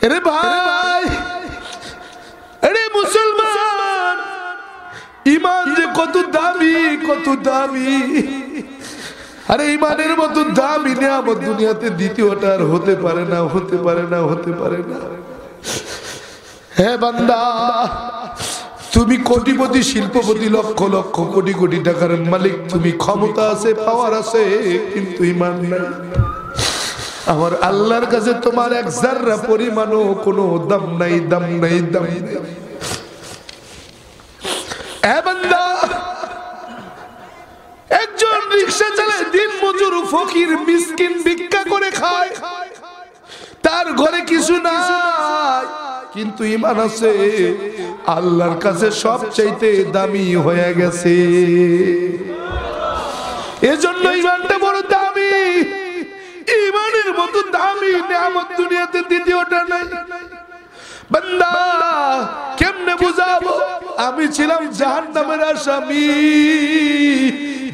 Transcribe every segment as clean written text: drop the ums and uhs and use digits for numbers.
এরে ভাই, এরে মুসলমান, ইমান যে কত দামি, কত দামি। আরে ইমানের মতো দামি নিয়ামত দুনিয়াতে দ্বিতীয়টা আর হতে পারে না, হতে পারে না, হতে পারে না। হে বান্দা, তুমি কোটিপতি, শিল্পপতি, লক্ষ লক্ষ কোটি কোটি টাকার মালিক, তুমি ক্ষমতা আছে, পাওয়ার আছে, কিন্তু ইমান নাই। আমার আল্লাহর কাছে তোমার এক জাররা পরিমাণও কোনো দাম নাই, দাম নাই, দাম নাই। এ বান্দা, একজন রিকশা চালায়, দিন মজুর, ফকির, মিসকিন, ভিক্ষা করে খায়, তার ঘরে কিছু নাই, কিন্তু ঈমান আছে, আল্লাহর কাছে সবচাইতে দামি হয়ে গেছে। এজন্য ঈমানটা বড় দামি। ঈমানের মতো দামি নিয়ামত দুনিয়াতে দ্বিতীয়টা নাই। বান্দা, কেমনে বুঝাবো? আমি ছিলাম জাহান্নামের আসামি,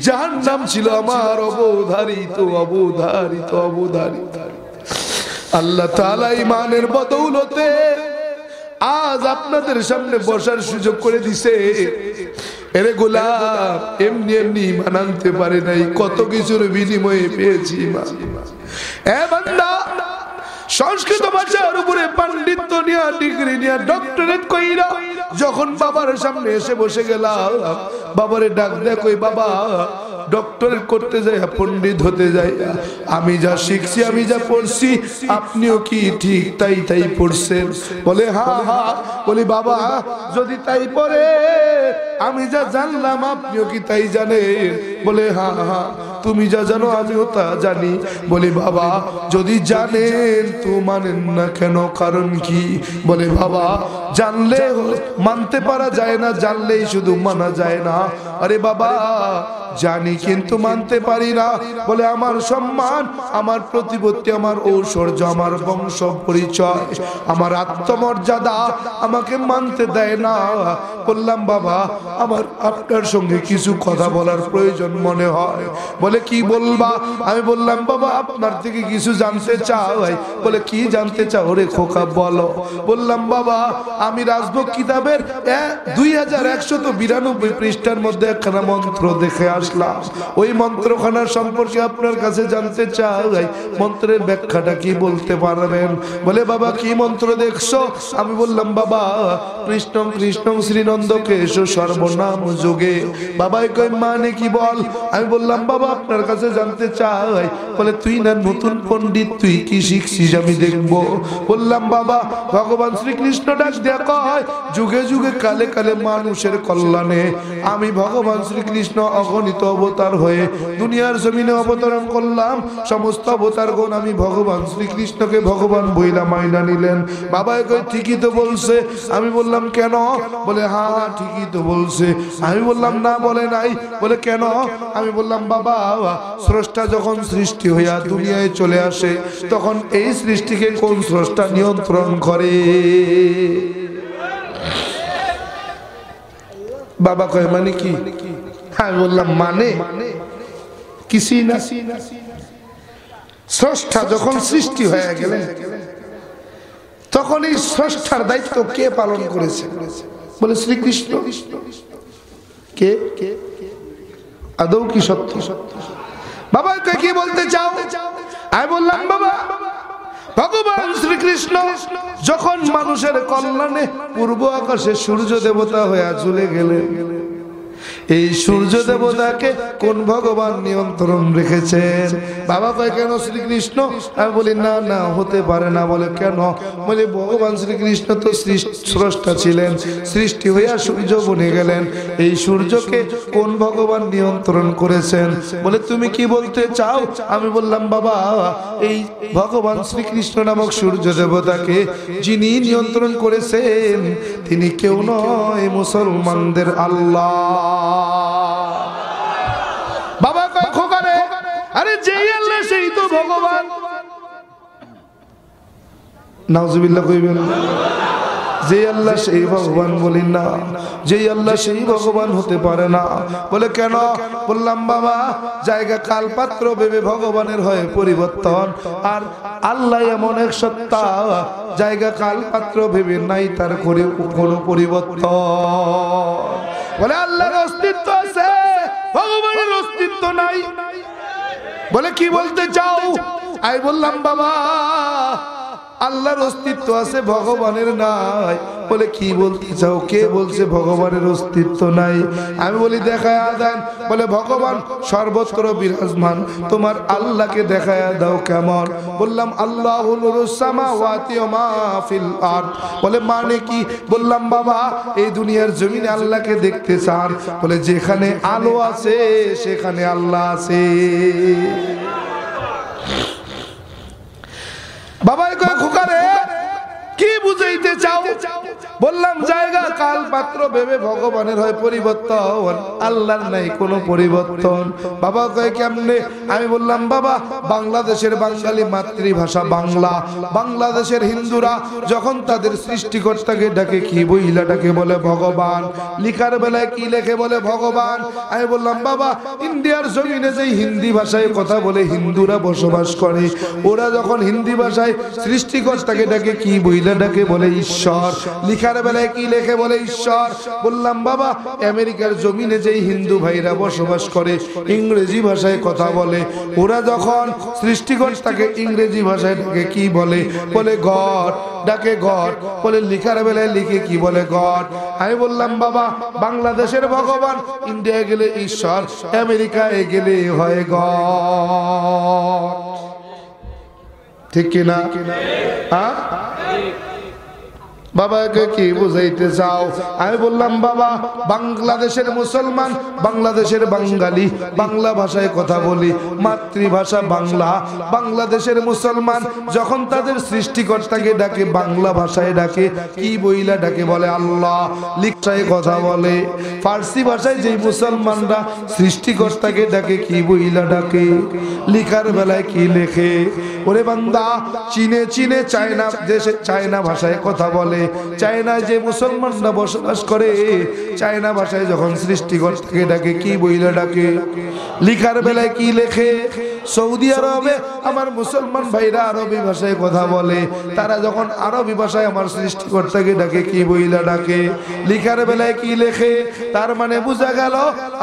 জাহান্নাম ছিল আমার অবধারিত, অবধারিত, অবধারিত। আল্লাহ তাআলা ঈমানের বদৌলতে আজ আপনাদের সামনে বসার সুযোগ করে দিছে। এরে গোলাম, এমনি এমনি ঈমান আনতে পারে নাই, কত কিছুর বিনিময়ে পেয়েছি ঈমান। এ বান্দা, সংস্কৃত ভাষার উপরে পাণ্ডিত্য নিয়া, ডিগ্রি নিয়া, ডক্টরেট কইরা যখন বাবার সামনে এসে বসে গেলাম, বাবারে ডাক দেয়া কই, বাবা ডক্টরেট করতে যাই, পণ্ডিত হতে যাই, আমি যা শিখছি, আমি যা পড়ছি, আপনিও কি ঠিক তাই তাই পড়ছেন? বলে হ্যাঁ হ্যাঁ। বলি বাবা, যদি তাই পড়ে, আমি যা জানলাম আপনিও কি তাই জানেন? বলে হ্যাঁ হ্যাঁ, তুমি যা জানো আমিও তা জানি। বলি বাবা, যদি জানেন তো মানেন না কেন, কারণ কি? বলে বাবা, জানলে মানতে পারা যায় না, জানলেই শুধু মানা যায় না। আরে বাবা, জানি কিন্তু মানতে পারি না। বলে আমার সম্মান, আমার প্রতিপত্তি, আমার ঐশ্বর্য, আমার বংশ পরিচয়, আমার আত্মমর্যাদা আমাকে মানতে দেয় না। বললাম বাবা, আমার আপনার সঙ্গে কিছু কথা বলার প্রয়োজন মনে হয়। বলে কি বলবা? আমি বললাম বাবা, আপনার থেকে কিছু জানতে চাই। বলে কি জানতে চাও রে খোকা, বলো। বললাম বাবা, আমি রাজভোগ কিতাবের 2192 পৃষ্ঠার মধ্যে একখানা মন্ত্র দেখে আসলাম, ওই মন্ত্রখানা সম্পর্কে আপনার কাছে জানতে চাই, মন্ত্রের ব্যাখ্যাটা কি বলতে পারবেন? বলে বাবা, কি মন্ত্র দেখছো? আমি বললাম বাবা, কৃষ্ণং কৃষ্ণং শ্রীনন্দকে এসো সর্বনাম যোগে। বাবাই কই মানে কি বল? আমি বললাম বাবা, আপনার কাছে জানতে চাই। বলে তুই না নতুন পণ্ডিত, তুই কি শিখছিস আমি দেখবো। বললাম বাবা, ভগবান শ্রীকৃষ্ণ ডাক দেয়া কয়, যুগে যুগে কালে কালে মানুষের কল্যাণে আমি ভগবান শ্রীকৃষ্ণ অগণিত অবতার হয়ে দুনিয়ার জমিনে অবতরণ করলাম। সমস্ত অবতার গণ আমি ভগবান শ্রীকৃষ্ণকে ভগবান বইলা মাইনা নিলেন। বাবা কই ঠিকই তো বলছে। আমি বললাম কেন? বলে হ্যাঁ ঠিকই তো বলছে। আমি বললাম না বলে নাই। বলে কেন? আমি বললাম বাবা, স্রষ্টা যখন সৃষ্টি হইয়া দুনিয়ায় চলে আসে, তখন এই সৃষ্টিকে কোন স্রষ্টা নিয়ন্ত্রণ করে? বাবা কয় মানে কি? আমি বললাম মানে কিছুই না। স্রষ্টা যখন সৃষ্টি হয়ে গেলেন, তখন এই স্রষ্টার দায়িত্ব কে পালন করেছে? বলে শ্রীকৃষ্ণ। কে? আদৌ কি সত্য? বাবা কি বলতে চাও? আমি বললাম বাবা, ভগবান শ্রীকৃষ্ণ যখন মানুষের কল্যাণে পূর্ব আকাশে সূর্য দেবতা হয়ে চলে গেলেন, এই সূর্য দেবতাকে কোন ভগবান নিয়ন্ত্রণ রেখেছেন? বাবা কয় কেন শ্রীকৃষ্ণ? আমি বলি না না, হতে পারে না। বলে কেন? বলে ভগবান শ্রীকৃষ্ণ তো স্রষ্টা ছিলেন, সৃষ্টি হইয়া সূর্য বনে গেলেন, এই সূর্যকে কোন ভগবান নিয়ন্ত্রণ করেছেন? বলে তুমি কি বলতে চাও? আমি বললাম বাবা, এই ভগবান শ্রীকৃষ্ণ নামক সূর্য দেবতাকে যিনি নিয়ন্ত্রণ করেছেন, তিনি কেউ নয়, মুসলমানদের আল্লাহ। বাবা কয় খোকারে, আরে যেই আল্লাহ সেই তো ভগবান। নাউজুবিল্লাহ কইবেন। যে আল্লাহ সেই ভগবান বলি না, যে আল্লাহ সেই ভগবান হতে পারে না। বলে কেন? বললাম বাবা জায়গা কাল পাত্র ভেবে ভগবানের হয় পরিবর্তন, আর আল্লাহ এমন এক সত্তা জায়গা কাল পাত্র ভেবে নাই তার করে কোনো পরিবর্তন। বলে আল্লাহর অস্তিত্ব আছে, ভগবানের অস্তিত্ব নাই। বলে কি বলতে চাও? আমি বললাম বাবা আল্লাহর অস্তিত্ব আছে, ভগবানের নাই। বলে কি বলতে চাও? কে বলছে ভগবানের অস্তিত্ব নাই? আমি বলি দেখায়া দেন। বলে ভগবান সর্বত্র বিরাজমান, তোমার আল্লাহকে দেখায়া দাও কেমন? বললাম আল্লাহুল নূরুস সামাওয়াতি ওয়া মা ফিল আরদ। বলে মানে কি? বললাম বাবা এই দুনিয়ার জমিনে আল্লাহকে দেখতে চান? বলে যেখানে আলো আছে সেখানে আল্লাহ আছে। বাবাই কয় খোকারে কি বুঝাইতে চাও? বললাম জায়গা কাল পাত্র ভেবে ভগবানের হয় পরিবর্তন, আল্লাহর নাই কোনো পরিবর্তন। বাবা কয় কেমনে? আমি বললাম বাবা বাংলাদেশের বাঙালি মাতৃভাষা বাংলা, বাংলাদেশের হিন্দুরা যখন তাদের সৃষ্টিকর্তাকে ডাকে কি বইলা ডাকে? বলে ভগবান। লিখার বেলায় কি লেখে? বলে ভগবান। আমি বললাম বাবা ইন্ডিয়ার জমিনে যে হিন্দি ভাষায় কথা বলে হিন্দুরা বসবাস করে, ওরা যখন হিন্দি ভাষায় সৃষ্টিকর্তাকে ডাকে কি বইলা ডাকে? বলে ঈশ্বর। লিখার বেলায় কি লেখে? বলে ঈশ্বর। বললাম বাবা আমেরিকার জমিনে যেই হিন্দু ভাইরা বসবাস করে ইংরেজি ভাষায় কথা বলে, ওরা যখন সৃষ্টিকর্তাকে ইংরেজি ভাষায় ডাকে কি বলে? বলে গড ডাকে গড। বলে লিখার বেলায় লিখে কি? বলে গড। আমি বললাম বাবা বাংলাদেশের ভগবান, ইন্ডিয়া গেলে ঈশ্বর, আমেরিকায় গেলে হয় গড। ঠিক কিনা? হ্যাঁ বাবাকে কি বুঝাইতে চাও? আমি বললাম বাবা বাংলাদেশের মুসলমান, বাংলাদেশের বাঙালি, বাংলা ভাষায় কথা বলি, মাতৃভাষা বাংলা। বাংলাদেশের মুসলমান যখন তাদের সৃষ্টিকর্তাকে ডাকে বাংলা ভাষায় ডাকে কি বইলা ডাকে? বলে আল্লাহ। লিখায় কথা বলে ফার্সি ভাষায় যেই মুসলমানরা সৃষ্টিকর্তাকে ডাকে কি বইলা ডাকে? লিখার বেলায় কি লেখে? ওরে বান্দা চীনে চীনে চায়না দেশে চায়না ভাষায় কথা বলে, চায়নায় যে মুসলমানরা বসবাস করে চায়না ভাষায় যখন সৃষ্টিকর্তাকে ডাকে কি বইলা ডাকে? লিখার বেলায় কি লেখে? সৌদি আরবে আমার মুসলমান ভাইরা আরবি ভাষায় কথা বলে, তারা যখন আরবি ভাষায় আমার সৃষ্টিকর্তাকে ডাকে কি বইলা ডাকে? লিখার বেলায় কি লেখে? তার মানে বোঝা গেল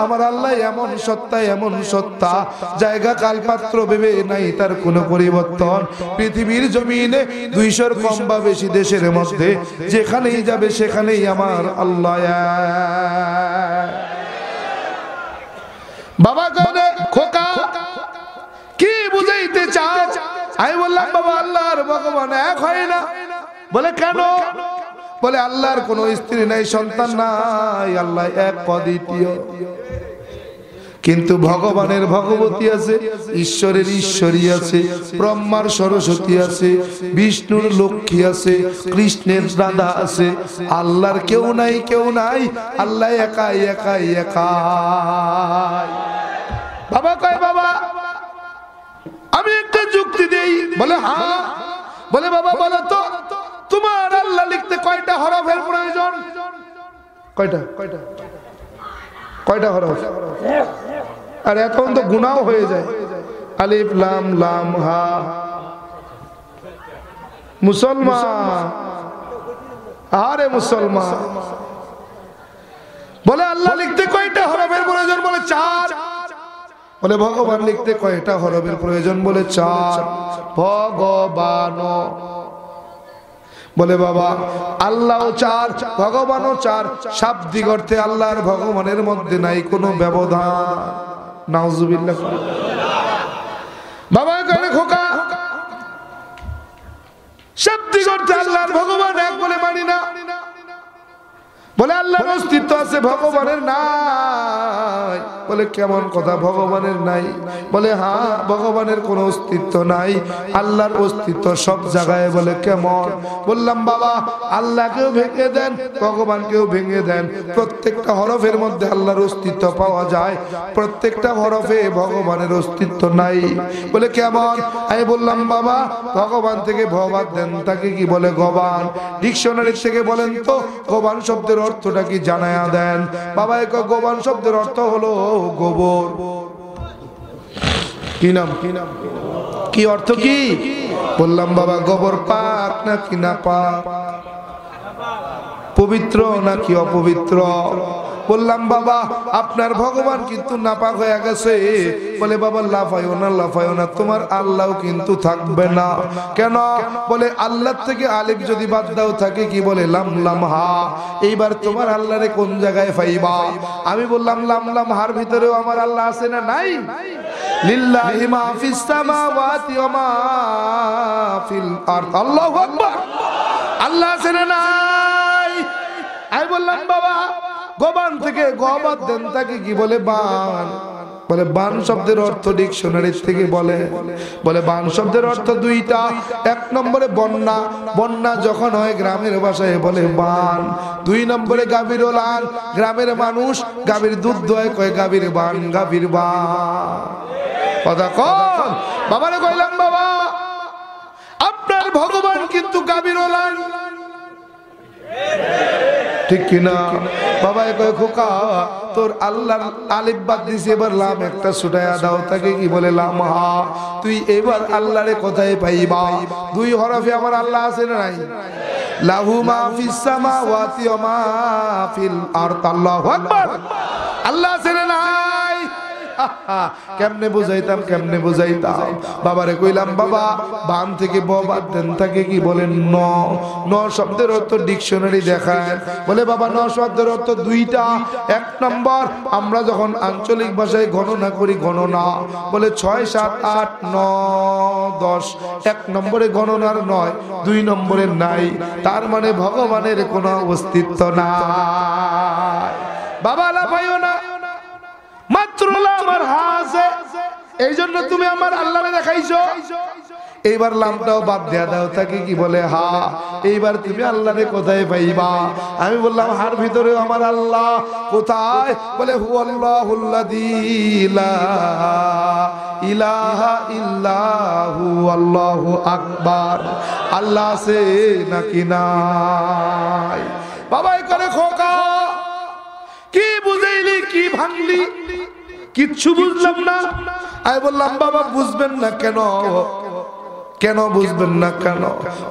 আমার আল্লাহ এমন সত্তা, এমন সত্তা জায়গা কাল পাত্র ভেবে নাই তার কোনো পরিবর্তন। পৃথিবীর জমিনে 200-র কম বা বেশি দেশের মধ্যে যেখানেই যাবে সেখানেই আমার আল্লাহ। বাবা কয় খোকা কি বুঝাইতে চাও? আমি বললাম বাবা আল্লাহর ভগবান এক হয় না। বলে কেন? বলে আল্লাহর কোনো স্ত্রী নাই, সন্তান নাই, আল্লাহ এক অদ্বিতীয়। কিন্তু ভগবানের ভগবতী আছে, ঈশ্বরের ঈশ্বরী আছে, ব্রহ্মার সরস্বতী আছে, বিষ্ণুর লক্ষ্মী আছে, কৃষ্ণের রাধা আছে। আল্লাহর কেউ নাই, কেউ নাই, আল্লাহ একাই একাই একাই। বাবা কয় বাবা আমি একটা যুক্তি দেই। বলে হ্যাঁ। বলে বাবা বলো তো তোমার আল্লাহ লিখতে কয়টা হরফের প্রয়োজন? কয়টা কয়টা কয়টা হরফ? আর এখন তো গুনাও হয়ে যায়। আলিফ লাম লাম হা। মুসলমান আরে মুসলমান বলে আল্লাহ লিখতে কয়টা হরফের প্রয়োজন? বলে 4। বলে ভগবান লিখতে কয়টা হরফের প্রয়োজন? বলে 4। ভগবান। বলে বাবা আল্লাহও 4, ভগবানও 4। শাব্দিক অর্থে আল্লাহর ভগবানের মধ্যে নাই কোনো ব্যবধান। নাউজুবিল্লাহ। বাবা কয় খোকা শাব্দিক অর্থে আল্লাহর ভগবান এক বলে মানি না। বলে আল্লাহর অস্তিত্ব আছে, ভগবানের নাই। বলে কেমন কথা, ভগবানের নাই? বলে হ্যাঁ, ভগবানের কোনো অস্তিত্ব নাই, আল্লাহর অস্তিত্ব সব জায়গায়। বলে কেমন? বললাম বাবা আল্লাহকেও ভেঙে দেন, ভগবানকেও ভেঙে দেন, প্রত্যেকটা হরফের মধ্যে আল্লাহর অস্তিত্ব পাওয়া যায়, প্রত্যেকটা হরফে ভগবানের অস্তিত্ব নাই। বলে কেমন? আমি বললাম বাবা ভগবান থেকে ভবাদ দেন, তাকে কি বলে? গবান। ডিকশনারি থেকে বলেন তো গবান শব্দের অর্থটা কি জানায়া দেন। বাবা এক গবান শব্দের অর্থ হলো গোবর। কি নাম? কি অর্থ কি? বললাম বাবা গোবর পাক নাকি না পাক, পবিত্র নাকি অপবিত্র? বললাম বাবা আপনার ভগবান কিন্তু নাপাক হয়ে গেছে। বলে বাবা লাফাইও না, লাফাইও না, তোমার আল্লাহ কিন্তু থাকবে না। কেন? বলে আল্লাহ থেকে আলিফ যদি বাদ দাও থাকে কি বলে? লাম লাম হা। এইবার তোমার আল্লাহরে কোন জায়গায় পাইবা? আমি বললাম লাম লাম হার ভিতরেও আমার আল্লাহ আছে না নাই? লিল্লাহি মা ফিস সামাওয়াতি ওয়া মা ফিল আরদ। আল্লাহু আকবার। আল্লাহ আছে না নাই? আমি বললাম বাবা গোবান থেকে গবাদ দেন, তাকে কি বলে? বান। বলে বান শব্দের অর্থ ডিকশনারি থেকে বলে বান শব্দের অর্থ দুইটা। এক নম্বরে বন্যা, বন্যা যখন হয় গ্রামের ভাষায় বলে বান। দুই নম্বরে গাভীর ওলান, গ্রামের মানুষ গাভীর দুধ দোয় কয় গাভীর বান, গাভীর বান। কথা কম। বাবারে কইলাম বাবা আপনার ভগবান কিন্তু গাভীর ওলান, ঠিক কিনা? বাবা কয় খোকা তোর আল্লাহ আলিফ বাদ দিছে, এবার লাম একটা ছুটায়া দাও, তাকে কি বলে? লাম হা। তুই এবার আল্লাহরে কোথায় পাইবা? দুই হরফে আমার আল্লাহ আছে না নাই? লাহু মা ফিস সামাওয়াতি ওয়া মা ফিল আরদ। আল্লাহু আকবার। আল্লাহ আছে না নাই? কেমনে বুঝাইতাম, কেমনে বুঝাইতাম? বাবারে কইলাম বাবা বান থেকে ব বাদ দেন, তাকে কি বলেন? ন। ন শব্দের অর্থ ডিকশনারি দেখায়। বলে বাবা ন শব্দের অর্থ দুইটা। এক নম্বর আমরা যখন আঞ্চলিক ভাষায় গণনা করি, গণনা বলে 6 7 8 9 10। এক নম্বরে গণনার নয়, দুই নম্বরে নাই, তার মানে ভগবানের কোনো অস্তিত্ব নাই। বাবা লাফাইও না, মাত্র আমার হাসে, এই জন্য তুমি আমার আল্লাহরে দেখাইছো। এইবার লামটাও বাদ দেয়া দাও, তাকে কি বলে? হা। এইবার তুমি আল্লাহরে কোথায় পাইবা? আমি বললাম হার ভিতরে আমার আল্লাহ। কোথায়? বলে হুয়াল্লাহুল্লাযী লা ইলাহা ইল্লাহু। আল্লাহু আকবার। আল্লাহ আছে নাকি নাই? বাবাই করে খোকা কি বুঝাইলি, কি ভাঙলি? কিচ্ছু বুঝলাম না। আমি বললাম বাবা বুঝবেন না কেন? কেন বুঝবেন না কেন?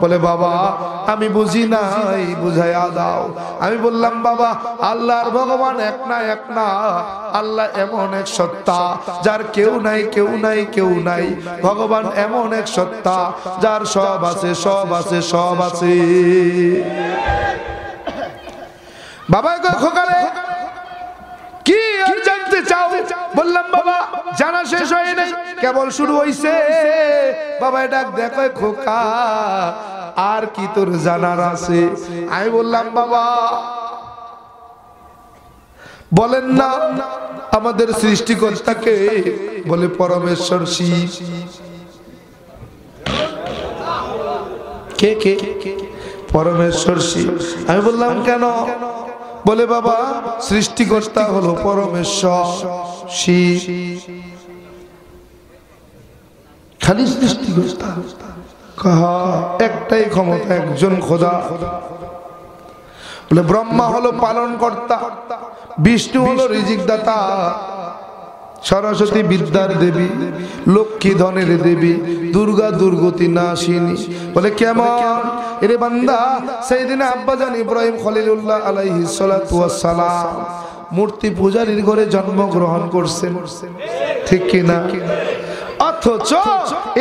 বলে বাবা আমি বুঝি নাই, বুঝাইয়া দাও। আমি বললাম বাবা আল্লাহর ভগবান এক না, এক না। আল্লাহ এমন এক সত্তা যার কেউ নাই, কেউ নাই, কেউ নাই। ভগবান এমন এক সত্তা যার সব আছে, সব আছে, সব আছে। বাবা খোকারে কি আর জানতে চাও? বললাম বাবা জানা শেষ হয় নাই, কেবল শুরু হইছে। বাবা ডাক দেখো খোকা আর কি তোর জানার আছে? আমি বললাম বাবা বলেন না আমাদের সৃষ্টিকর্তাকে বলে পরমেশ্বর শিব। কে কে? পরমেশ্বর শিব। আমি বললাম কেন? বলে বাবা সৃষ্টিকর্তা হলো পরমেশ্বর শিব, খালি সৃষ্টিকর্তা একটাই ক্ষমতা, একজন খোদা। বলে ব্রহ্মা হলো পালন কর্তা, বিষ্ণু হলো রিজিক দাতা, সরস্বতী বিদ্যার দেবী, লক্ষ্মী ধনের দেবী, দুর্গা দুর্গতি নাশিনী। বলে কেমন? এরে বান্দা সাইয়েদিনা আব্বাজান ইব্রাহিম খলিলুল্লাহ আলাইহিস সালাতু ওয়াস সালাম মূর্তি পূজারীর ঘরে জন্মগ্রহণ করছেন, ঠিক কি না? অথচ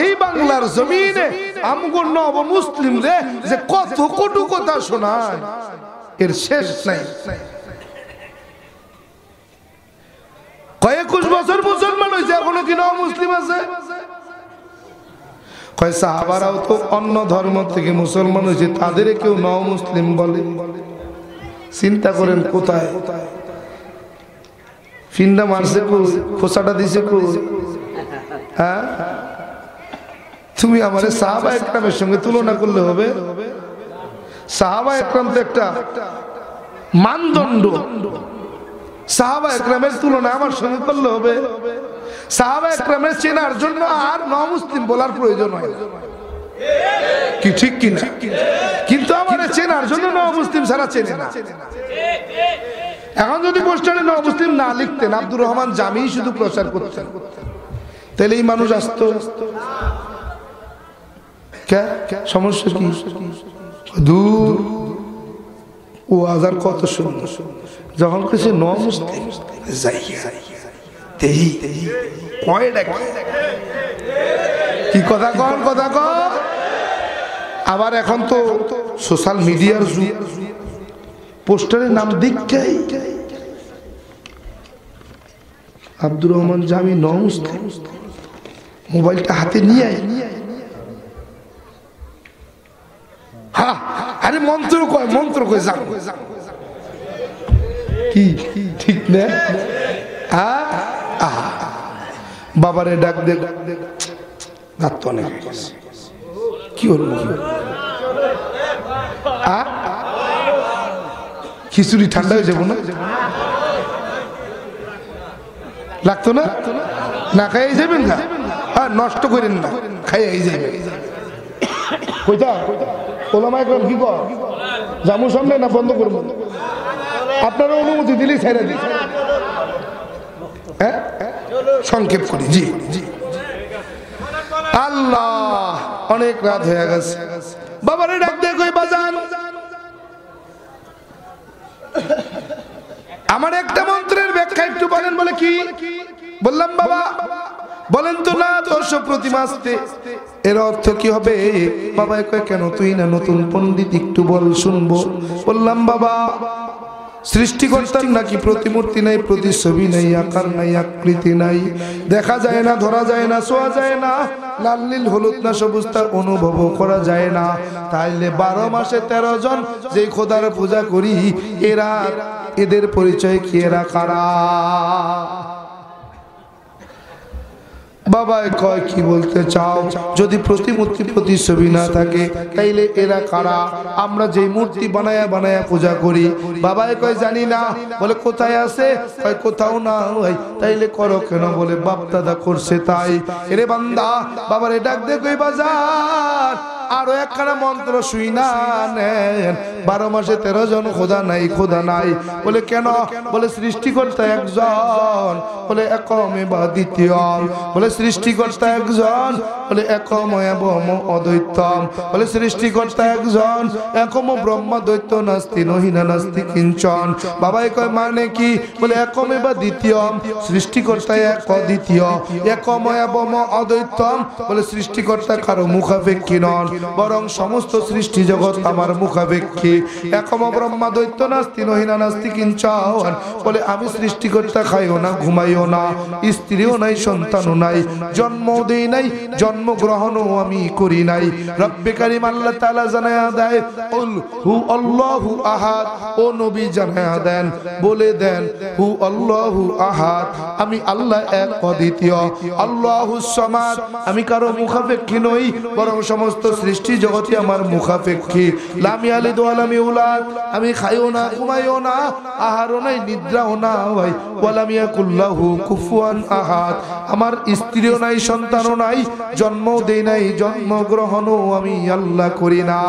এই বাংলার জমিনে আমগো নব মুসলিমদের যে কত কটু কথা শোনায় এর শেষ নাই। কয়েক বছর মুসলমান হয়েছে, এখনো কি নব মুসলিম আছে? কয় সাহাবারাও তো অন্য ধর্ম থেকে মুসলমান হয়েছে, তাদের কেউ নব মুসলিম বলে? চিন্তা করেন কোথায়। ফিন্ডা মারছে কই, খোসাটা দিছে কই? হ্যাঁ, তুমি আমারে সাহাবা একরামের সঙ্গে তুলনা করলে হবে? সাহাবা একরাম তো একটা মানদণ্ড, সাহাবা একরামের তুলনা আমার সঙ্গে করলে হবে? সাহাবা একরামের চেনার জন্য আর নমুসলিম বলার প্রয়োজন হয় না, কি ঠিক কিনা? কিন্তু আমার চেনার জন্য নমুসলিম ছাড়া চেনে না। এখন যদি পোস্টারে নমুসলিম না লিখতেন, আব্দুর রহমান জামি শুধু প্রচার করতেন, তাহলে এই মানুষ আসতো। সমস্যা কি? দূর ও আজার কত সুন্দর, যখন কিছু নমুসলিম কি কথা কন, কথা কন। আবার এখন তো সোশ্যাল মিডিয়ার যুগ, পোস্টারের নাম দিকটাই আব্দুর রহমান জামি নমুসলিম, মোবাইলটা হাতে নিয়ে হ্যাঁ, আরে মন্ত্র কয়, মন্ত্র কয় যাও, কি ঠিক না? বাবারে ডাক দে, রাত তো অনেক কি হল, খিচুড়ি ঠান্ডা হয়ে যাবো না? লাগতো না? না খাইয়ে যাবেন না, নষ্ট করেন না, খাইয়ে যাবেন। কইতা ওলামা একদম কি কর জামু সামনে না বন্ধ করবো? আপনারা অনুমতি দিলেই ছেড়ে দিই। হ্যাঁ, সংক্ষেপ করি। জি জি, আল্লাহ অনেক রাত হয়ে গেছে, বাবারে ডাক দে কই বাজান, আমার একটা মন্ত্রের ব্যাখ্যা একটু বলেন। বলে কি? বললাম বাবা বলেন তো না, দর্শ প্রতিমা আসতে এর অর্থ কি হবে? বাবা কয় কেন, তুই না নতুন পণ্ডিত, একটু বল শুনবো। বললাম বাবা সৃষ্টিকর্তার নাকি প্রতিমূর্তি নাই, প্রতিছবি নাই, আকার নাই, আকৃতি নাই, দেখা যায় না, ধরা যায় না, ছোঁয়া যায় না, লাল নীল হলুদ না সবুজ তা অনুভব করা যায় না। তাইলে 12 মাসে 13 জন যে খোদার পূজা করি, এরা এদের পরিচয় কি? এরা কারা? বাবা কয় কি বলতে চাও? যদি প্রতিমূর্তি প্রতিছবি না থাকে তাইলে এরা কারা? আমরা যে মূর্তি বানায়া বানায়া পূজা করি। বাবা কয় জানি না। বলে কোথায় আছে? কয় কোথাও না। তাইলে করো কেন? বলে বাপ দাদা করছে তাই। এরে বান্দা, বাবারে ডাক দে কই বাজার, আরো একখানা মন্ত্র শুই না নেন, 12 মাসে 13 জন খোদা নাই, খোদা নাই। বলে কেন? বলে সৃষ্টিকর্তা একজন, বলে একম বা দ্বিতীয়, বলে সৃষ্টিকর্তা একজন, বলে একম এবং অদ্বৈতম, বলে সৃষ্টিকর্তা একজন, একম ব্রহ্ম দ্বৈত নাস্তি নহিনা নাস্তি কিঞ্চন। বাবাই কয় মানে কি? বলে একম বা দ্বিতীয়, সৃষ্টিকর্তা এক, দ্বিতীয়, একম এবং অদ্বৈতম, বলে সৃষ্টিকর্তা কারো মুখাপেক্ষী নন, বরং সমস্ত সৃষ্টি জগৎ আমার মুখাপেক্ষী। একম ব্রহ্মা দৈত্য নাস্তি নহিনা নাস্তি কিঞ্চন, বলে আমি সৃষ্টিকর্তা খাইও না, ঘুমাইও না, স্ত্রীও নাই, সন্তানও নাই, জন্ম দেই নাই, জন্মগ্রহণও আমি করি নাই। রব্বে কারীম আল্লাহ তাআলা জানায়া দেয়, কুল হু আল্লাহু আহাদ, ও নবী জানায়া দেন, বলে দেন হু আল্লাহু আহাদ, আমি আল্লাহ এক অদ্বিতীয়, আল্লাহুস সামাদ, আমি কারো মুখাপেক্ষী নই, বরং সমস্ত সৃষ্টি জগতে আমার মুখাপেক্ষী। লাম ইয়ালিদ ওয়া লাম ইউলাদ, আমি খাইও না, ঘুমাইও না, আহারও নাই, নিদ্রাও না, ভাই ওয়া লাম ইয়াকুল লাহু কুফুয়ান আহাদ, আমার স্ত্রীও নাই, সন্তানও নাই, জন্ম দেই নাই, জন্মগ্রহণও আমি আল্লাহ করি না।